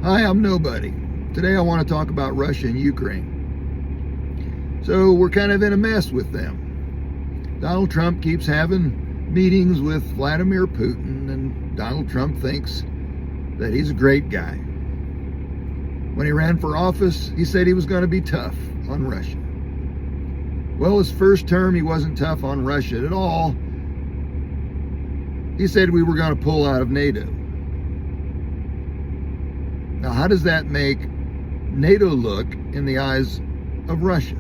Hi, I'm Nobody. Today I want to talk about Russia and Ukraine. So we're kind of in a mess with them. Donald Trump keeps having meetings with Vladimir Putin, and Donald Trump thinks that he's a great guy. When he ran for office, he said he was going to be tough on Russia. Well, his first term, he wasn't tough on Russia at all. He said we were going to pull out of NATO. Now, how does that make NATO look in the eyes of Russia?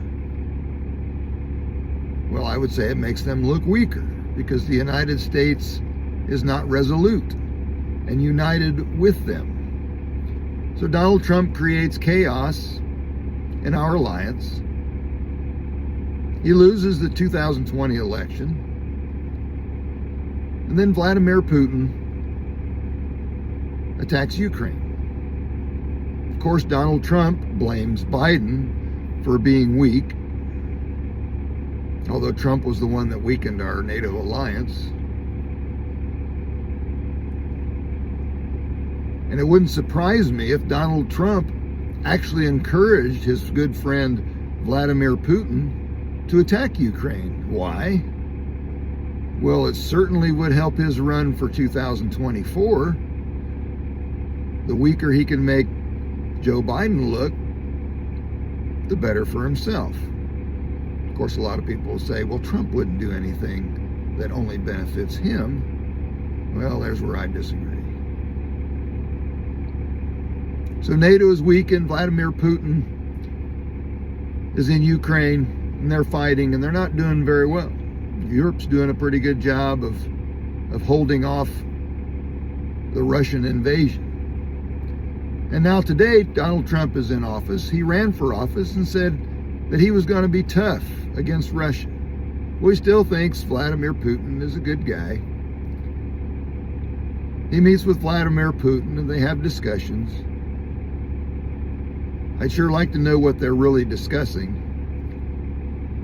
Well, I would say it makes them look weaker because the United States is not resolute and united with them. So Donald Trump creates chaos in our alliance. He loses the 2020 election. And then Vladimir Putin attacks Ukraine. Of course, Donald Trump blames Biden for being weak, although Trump was the one that weakened our NATO alliance. And it wouldn't surprise me if Donald Trump actually encouraged his good friend Vladimir Putin to attack Ukraine. Why? Well, it certainly would help his run for 2024. The weaker he can make Joe Biden look, the better for himself. Of course, a lot of people will say, well, Trump wouldn't do anything that only benefits him. Well, there's where I disagree. So NATO is weakened. Vladimir Putin is in Ukraine, and they're fighting, and they're not doing very well. Europe's doing a pretty good job of holding off the Russian invasion. And now today, Donald Trump is in office. He ran for office and said that he was going to be tough against Russia. Well, he still thinks Vladimir Putin is a good guy. He meets with Vladimir Putin and they have discussions. I'd sure like to know what they're really discussing.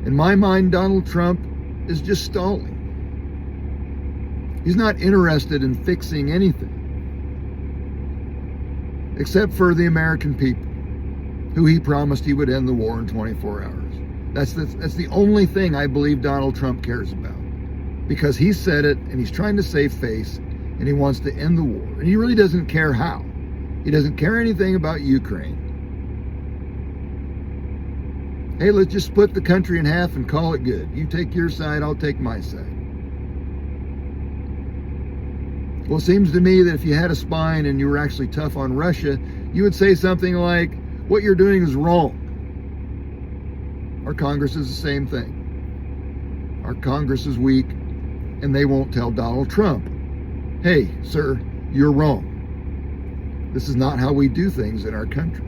In my mind, Donald Trump is just stalling. He's not interested in fixing anything, except for the American people, who he promised he would end the war in 24 hours. That's the only thing I believe Donald Trump cares about, because he said it and he's trying to save face and he wants to end the war. And he really doesn't care how. He doesn't care anything about Ukraine. Hey, let's just split the country in half and call it good. You take your side, I'll take my side. Well, it seems to me that if you had a spine and you were actually tough on Russia, you would say something like, what you're doing is wrong. Our Congress is the same thing. Our Congress is weak, and they won't tell Donald Trump, hey, sir, you're wrong. This is not how we do things in our country.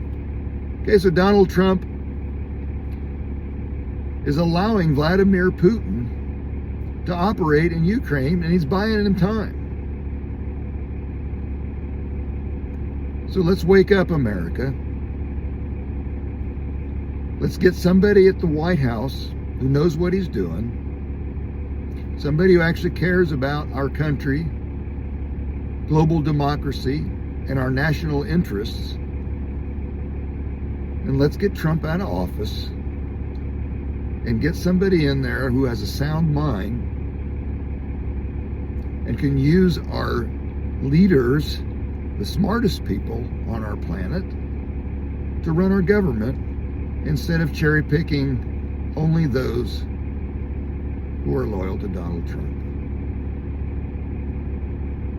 Okay, so Donald Trump is allowing Vladimir Putin to operate in Ukraine, and he's buying him time. So let's wake up, America. Let's get somebody at the White House who knows what he's doing, somebody who actually cares about our country, global democracy, and our national interests. And let's get Trump out of office and get somebody in there who has a sound mind and can use our leaders, the smartest people on our planet, to run our government instead of cherry picking only those who are loyal to Donald Trump.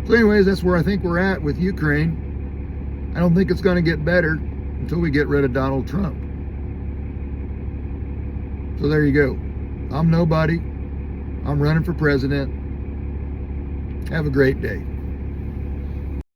So anyways, that's where I think we're at with Ukraine. I don't think it's going to get better until we get rid of Donald Trump. So there you go. I'm Nobody. I'm running for president. Have a great day.